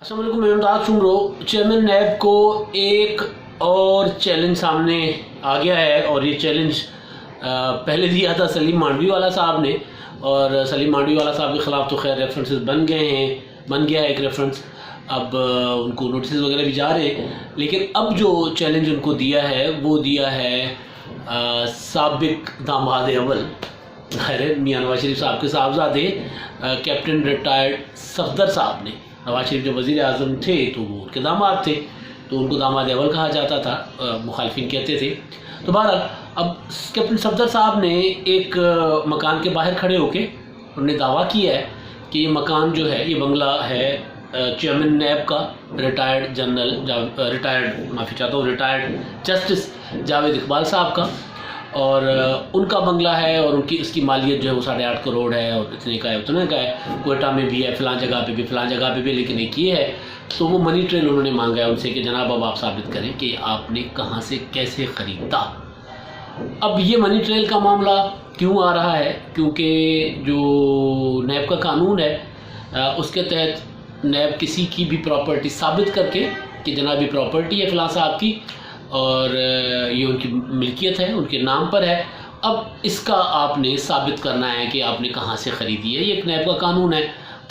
अस्सलाम वालेकुम, मैं इमदाद शुमरो। चेयरमैन नैब को एक और चैलेंज सामने आ गया है और ये चैलेंज पहले दिया था सलीम मांडवी वाला साहब ने, और सलीम मांडवी वाला साहब के ख़िलाफ़ तो खैर रेफरेंसेस बन गया है एक रेफरेंस, अब उनको नोटिस वगैरह भी जा रहे हैं। लेकिन अब जो चैलेंज उनको दिया है वो दिया है साबिक दामाद अव्वल मियां नवाज शरीफ साहब के साहबजादे कैप्टन रिटायर्ड सफदर साहब ने। नवाज शरीफ जब वज़ीर आज़म थे तो वो उनके दामाद थे, तो उनको दामाद अव्वल कहा जाता था, मुखालफिन कहते थे। तो बहरहाल अब कैप्टन सफदर साहब ने एक मकान के बाहर खड़े होके उन्होंने दावा किया है कि ये मकान जो है, ये बंगला है चेयरमैन नैब का, रिटायर्ड जस्टिस जावेद इकबाल साहब का, और उनका बंगला है और उनकी इसकी मालियत जो है वो 8.5 करोड़ है, और इतने का है उतने का है, कोयटा में भी है, फ़लाँ जगह पे भी, लेकिन एक ये है। तो वो मनी ट्रेल उन्होंने मांगा है उनसे कि जनाब अब आप साबित करें कि आपने कहाँ से कैसे ख़रीदा। अब ये मनी ट्रेल का मामला क्यों आ रहा है? क्योंकि जो नैब का कानून है उसके तहत नैब किसी की भी प्रॉपर्टी साबित करके कि जनाब ये प्रॉपर्टी है फ़लाँ साहब की और ये उनकी मिल्कियत है, उनके नाम पर है, अब इसका आपने साबित करना है कि आपने कहाँ से ख़रीदी है। ये एक नैब का कानून है,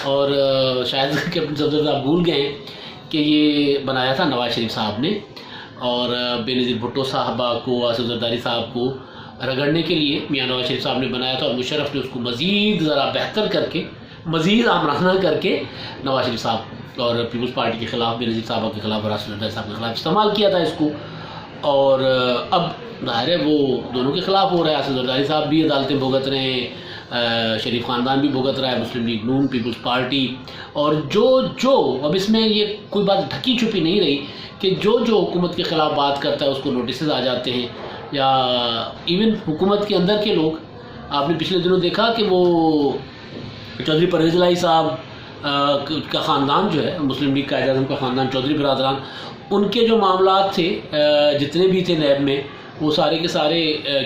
और शायद कैप्टन सफदर साहब भूल गए कि ये बनाया था नवाज शरीफ साहब ने, और बेनज़ीर भुट्टो साहबा को, आसिफ ज़रदारी साहब को रगड़ने के लिए मियां नवाज शरीफ साहब ने बनाया था, और मुशर्रफ ने उसको मज़ीद ज़रा बेहतर करके, मज़ीद आमराना करके नवाज शरीफ साहब और पीपल्स पार्टी के ख़िलाफ़, बेनज़ीर साहबा के ख़िलाफ़ और आसिफ ज़रदारी साहब के ख़िलाफ़ इस्तेमाल किया था इसको। और अब ज़ाहिर है वो दोनों के ख़िलाफ़ हो रहा है, आसिफ ज़रदारी साहब भी अदालतें भुगत रहे हैं, शरीफ ख़ानदान भी भुगत रहा है, मुस्लिम लीग नून, पीपल्स पार्टी, और जो अब इसमें ये कोई बात ढकी छुपी नहीं रही कि जो हुकूमत के ख़िलाफ़ बात करता है उसको नोटिस आ जाते हैं, या इवन हुकूमत के अंदर के लोग। आपने पिछले दिनों देखा कि वो चौधरी परवेज़ इलाही साहब का ख़ानदान जो है, मुस्लिम लीग कायद आज़म का ख़ानदान, चौधरी बिरादरान, उनके जो मामलात थे जितने भी थे नैब में, वो सारे के सारे,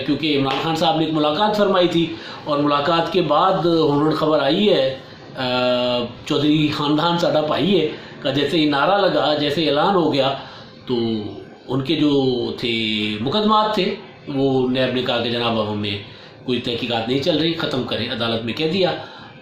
क्योंकि इमरान खान साहब ने एक मुलाकात फरमाई थी, और मुलाकात के बाद हुनर खबर आई है चौधरी ख़ानदान साडा भाई है का जैसे ही नारा लगा, जैसे ऐलान हो गया, तो उनके जो थे मुकदमात थे वो नैब ने कहा कि जनाब अब हमें कोई तहकीकात नहीं चल रही, ख़त्म करें। अदालत में कह दिया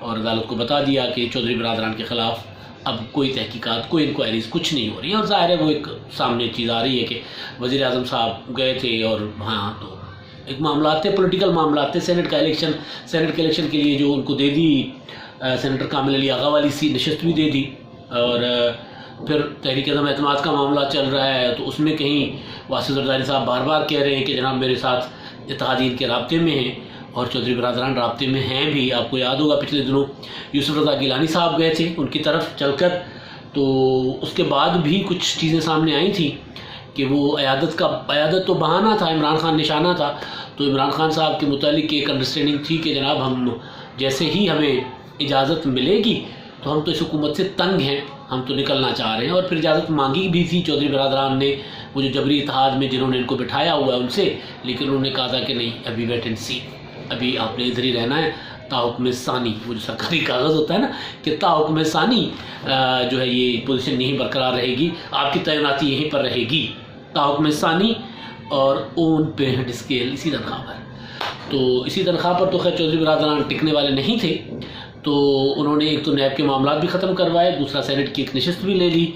और अदालत को बता दिया कि चौधरी बिरादरान के ख़िलाफ़ अब कोई तहकीकात, कोई इंक्वायरीज़ कुछ नहीं हो रही है। और ज़ाहिर है वो एक सामने चीज़ आ रही है कि वज़ीर आज़म साहब गए थे, और हाँ तो एक मामला थे, पॉलिटिकल मामला थे, सेनेट के इलेक्शन के लिए जो उनको दे दी सेनेटर कामिल अली आगा वाली सी नशस्त भी दे दी, और फिर तहरीक अदम एतमाद का मामला चल रहा है, तो उसमें कहीं आसिफ ज़रदारी साहब बार बार कह रहे हैं कि जनाब मेरे साथ इत्तेहादीन के राब्ते में हैं, और चौधरी बिरादरान राब्ते में हैं भी। आपको याद होगा पिछले दिनों यूसुफ रज़ा गिलानी साहब गए थे उनकी तरफ चलकर, तो उसके बाद भी कुछ चीज़ें सामने आई थी कि वो अयादत तो बहाना था, इमरान खान निशाना था, तो इमरान खान साहब के मुतालिक एक अंडरस्टैंडिंग थी कि जनाब हम जैसे ही हमें इजाज़त मिलेगी, तो हम तो इस हुकूमत से तंग हैं, हम तो निकलना चाह रहे हैं। और फिर इजाज़त मांगी भी थी चौधरी बिरादरान ने, वो जो जबरी इत्तेहाद में जिन्होंने इनको बिठाया हुआ है उनसे, लेकिन उन्होंने कहा था कि नहीं, अभी वेट एंड सी, अभी आपने इधर ही रहना है, ताहुक्म सानी, वो जो सरकारी कागज़ होता है ना कि ताहुक्म सानी जो है ये पोजीशन यहीं बरकरार रहेगी, आपकी तैनाती यहीं पर रहेगी, ताहुक्म सानी और ओन पेड स्केल इसी तनख्वाह पर। तो इसी तनख्वाह पर तो खैर चौधरी बिरादरान टिकने वाले नहीं थे, तो उन्होंने एक तो नैब के मामला भी ख़त्म करवाए, दूसरा सेनेट की एक नशस्त भी ले ली,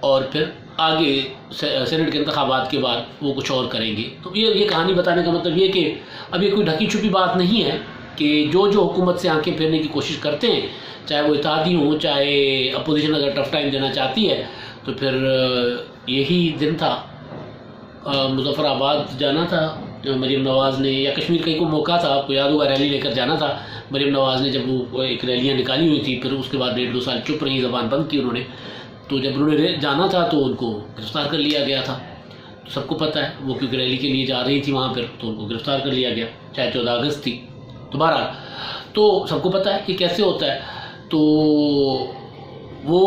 और फिर आगे सेनेट के इंतखाबात के बाद वो कुछ और करेंगे। तो ये कहानी बताने का मतलब ये कि अब ये कोई ढकी छुपी बात नहीं है कि जो हुकूमत से आंखें फेरने की कोशिश करते हैं, चाहे वो इत्तेहादी हों, चाहे अपोजिशन अगर टफ टाइम देना चाहती है, तो फिर यही दिन था, मुजफ्फराबाद जाना था मरीम नवाज़ ने, या कश्मीर का ही कोई मौका था, आपको याद होगा, रैली लेकर जाना था मरीम नवाज़ ने, जब वो एक रैलियाँ निकाली हुई थी, फिर उसके बाद 1.5-2 साल चुप रही, ज़बान बंद की उन्होंने, तो जब उन्होंने जाना था तो उनको गिरफ़्तार कर लिया गया था। तो सबको पता है वो क्योंकि रैली के लिए जा रही थी वहाँ पर, तो उनको गिरफ़्तार कर लिया गया, चाहे 14 अगस्त थी। तो बहरहाल तो सबको पता है कि कैसे होता है। तो वो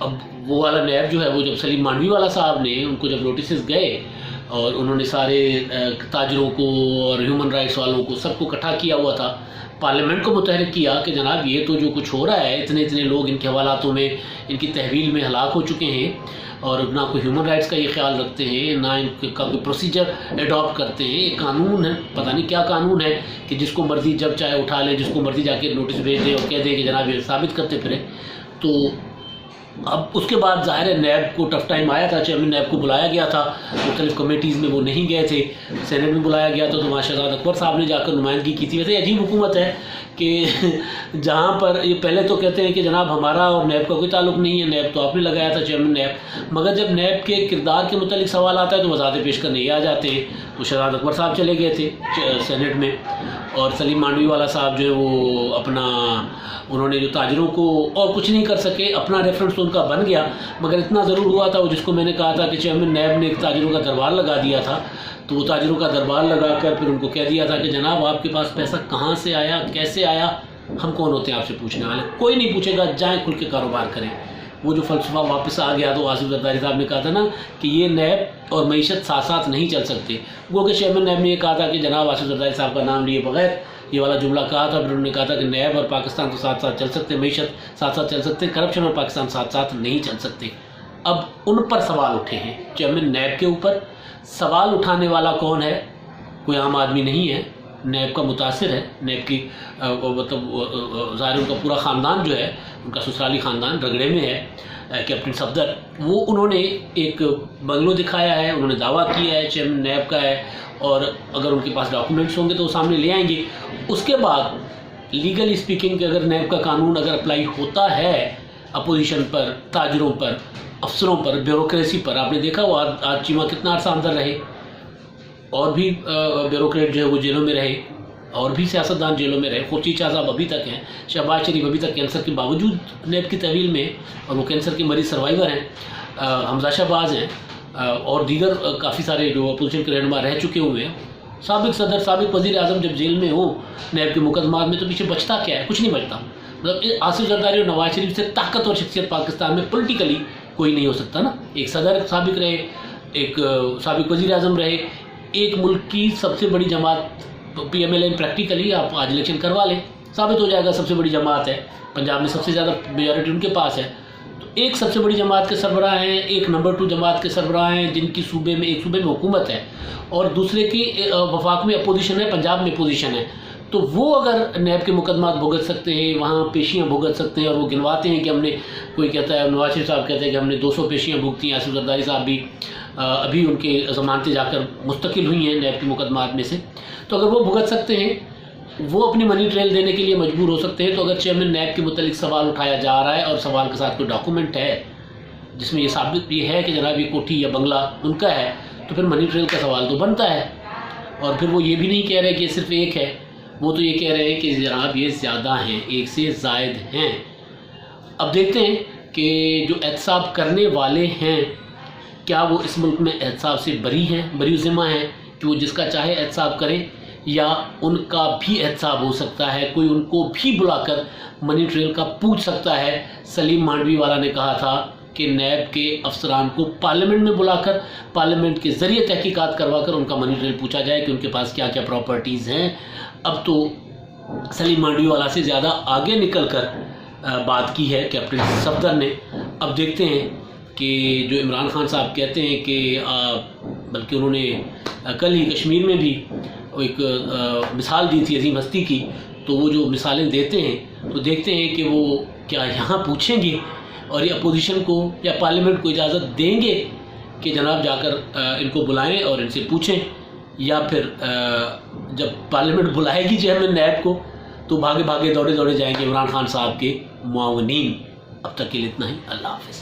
अब वो वाला नैब जो है, वो जब सलीम मांडवी वाला साहब ने, उनको जब नोटिस गए और उन्होंने सारे ताजरों को और ह्यूमन राइट्स वालों को सबको इकट्ठा किया हुआ था پارلیمنٹ کو متحرک کیا کہ جناب یہ تو جو کچھ ہو رہا ہے، اتنے لوگ ان کے حوالاتوں میں، ان کی تحویل میں ہلاک ہو چکے ہیں، اور نہ کوئی ہیومن رائٹس کا یہ خیال رکھتے ہیں، نہ ان کا کوئی پروسیجر ایڈاپٹ کرتے ہیں. ایک قانون ہے، پتہ نہیں کیا قانون ہے کہ جس کو مرضی جب چاہے اٹھا لیں، جس کو مرضی جا کے نوٹس بھیج دیں اور کہہ دیں کہ جناب یہ ثابت کرتے پھرے. تو اب اس کے بعد ظاہر ہے نیب کو ٹف ٹائم آیا تھا. چیئرمین نیب کو بلایا گیا تھا، مختلف کمیٹیز میں وہ نہیں گئے تھے، سینٹ میں بلایا گیا تھا تو وہاں شہزاد اکبر صاحب نے جا کر نمائندگی کی تھی. ویسے عجیب حکومت ہے کہ جہاں پر یہ پہلے تو کہتے ہیں کہ جناب ہمارا اور نیب کا کوئی تعلق نہیں ہے، نیب تو آپ نے لگایا تھا چیئرمین نیب، مگر جب نیب کے کردار کے متعلق سوال آتا ہے تو وضاحتیں پیش کرنے یہ آ جاتے ہیں. تو شہزاد اکبر صاحب چلے گئے تھے سینٹ میں، اور سلیم مانڈوی والا صاحب جو ہے وہ اپنا، انہوں نے جو تاجروں کو اور کچھ نہیں کر سکے، اپنا ریفرنس تو ان کا بن گیا، مگر اتنا ضرور ہوا تھا وہ جس کو میں نے کہا تھا کہ چیئرمین نیب نے ایک تاجروں کا دربار لگا دیا تھا. تو وہ تاجروں کا دربار لگا کر پھر ان کو کہہ دیا تھا کہ جناب آپ کے پاس پیسہ کہاں سے آیا، کیسے آیا، ہم کون ہوتے ہیں آپ سے پوچھنے والے، کوئی نہیں پوچھے گا، جائیں کھل کے کاروبار کریں. وہ جو فلسفہ واپس آ گیا تو آصف زرداری صاحب نے کہا تھا نا کہ یہ نیب اور معیشت ساتھ ساتھ نہیں چل سکتے. وہ کہ چیئرمین نیب نے یہ کہا تھا کہ جناب آصف زرداری صاحب کا نام لیے بغیر یہ والا جملہ کہا تھا. پھر انہوں نے کہا تھا کہ نیب اور پاکستان تو ساتھ ساتھ چل سکتے، معیشت ساتھ ساتھ چل سکتے، کرپشن اور پاکستان ساتھ ساتھ نہیں چل سکتے. اب ان پر سوال اٹھے ہیں، چیئرمین نیب کے اوپر. سوال اٹھانے والا کون ہے؟ کوئی عام آدمی نہیں ہے، نیب کا متاثر ہے. نیب کی مطلب ظاہر ان کا پورا خاندان جو ہے، ان کا سسرالی خاندان رگڑے میں ہے، کیپٹن صفدر. وہ انہوں نے ایک بنگلو دکھایا ہے، انہوں نے دعویٰ کیا ہے چیئرمین نیب کا ہے، اور اگر ان کے پاس ڈاکومنٹس ہوں گے تو وہ سامنے لے آئیں گے. اس کے بعد لیگلی اسپیکنگ کہ اگر نیب کا قانون اگر اپلائی ہوتا ہے اپوزیشن پر، تاجروں پر، افسروں پر، بیوروکریسی پر، آپ نے دیکھا وہ آج چیمہ کتنا عرصہ اندر رہے، اور بھی بیوروکریٹ جو ہے وہ جیلوں میں رہے، اور بھی سیاستدان جیلوں میں رہے. خورشید شاہ صاحب ابھی تک ہیں، شہباز شریف ابھی تک کینسر کے باوجود نیب کی تحویل میں، اور وہ کینسر کے مریض سروائیور ہیں. حمزہ شہباز ہیں، اور دیگر کافی سارے جو اپوزیشن کے رہنما رہ چکے ہوئے ہیں. سابق صدر، سابق وزیر اعظم جب جیل میں ہوں نیب کے مقدمات میں تو پیچھے بچتا کیا ہے؟ کچھ نہیں بچتا. مطلب آصف زرداری اور نواز شریف سے طاقتور شخصیت پاکستان میں پولیٹیکلی کوئی نہیں ہو سکتا نا. ایک صدر سابق رہے، ایک سابق وزیر اعظم رہے، ایک ملک کی سب سے بڑی جماعت P M L N, practically آپ آج الیکشن کروا لیں ثابت ہو جائے گا سب سے بڑی جماعت ہے، پنجاب میں سب سے زیادہ میجورٹی ان کے پاس ہے. تو ایک سب سے بڑی جماعت کے سربراہ ہیں، ایک نمبر 2 جماعت کے سربراہ ہیں جن کی صوبے میں، ایک صوبے میں حکومت ہے اور دوسرے کی وفاق میں اپوزیشن ہے، پنجاب میں اپوزیشن ہے. تو وہ اگر نیب کے مقدمات بھگت سکتے ہیں، وہاں پیشیاں بھگت سکتے ہیں، اور وہ گنواتے ہیں کہ ہم نے، کوئی کہتا ہے، نواز شریف صاحب کہتے ہیں کہ ہم نے 200 پیشیاں بھگتی ہیں، آصف زرداری صاحب بھی ابھی ان کے ضمانتیں جا کر مستقل ہوئی ہیں نیب کے مقدمات میں سے. تو اگر وہ بھگت سکتے ہیں، وہ اپنی منی ٹریل دینے کے لیے مجبور ہو سکتے ہیں. تو اگر چیئرمین نیب کے متعلق سوال اٹھایا جا رہا ہے اور سوال کے ساتھ کوئی ڈاکومنٹ ہے جس میں یہ ثابت بھی ہے کہ جناب یہ کوٹھی یا بنگلہ ان کا ہے، تو پھر منی ٹریل کا سوال تو بنتا ہے. اور پھر وہ یہ بھی نہیں کہہ رہے کہ یہ صرف ایک ہے، وہ تو یہ کہہ رہے ہیں کہ جناب یہ زیادہ ہیں، ایک سے زائد ہیں. اب دیکھتے ہیں کہ جو احتساب کرنے والے ہیں کیا وہ اس ملک میں احتساب سے بری ذمہ ہیں کہ وہ جس کا چاہے احتساب کریں، یا ان کا بھی احتساب ہو سکتا ہے، کوئی ان کو بھی بلا کر منی ٹریل کا پوچھ سکتا ہے. سلیم مانڈوی والا نے کہا تھا کہ نیب کے افسران کو پارلیمنٹ میں بلا کر، پارلیمنٹ کے ذریعے تحقیقات کروا کر ان کا منی ٹریل پوچھا جائے کہ ان کے پاس کیا کیا پراپرٹیز ہیں. اب تو سلیم مانڈوی والا سے زیادہ آگے نکل کر بات کی ہے کیپٹن صفدر نے. اب دیکھتے ہیں کہ جو عمران خان صاحب کہتے ہیں کہ بلکہ انہوں نے کل ہی کشمیر میں بھی ایک مثال دی تھی عظیم ہستی کی، تو وہ جو مثالیں دیتے ہیں تو دیکھتے ہیں کہ وہ کیا یہاں پوچھیں گے اور یہ اپوزیشن کو یا پارلیمنٹ کو اجازت دیں گے کہ جناب جا کر ان کو بلائیں اور ان سے پوچھیں، یا پھر جب پارلیمنٹ بلائے گی چیئرمین نیب کو تو بھاگے بھاگے دوڑے جائیں گے عمران خان صاحب کے معاونین. اب تک کے لیے اتنا ہی. اللہ حافظ.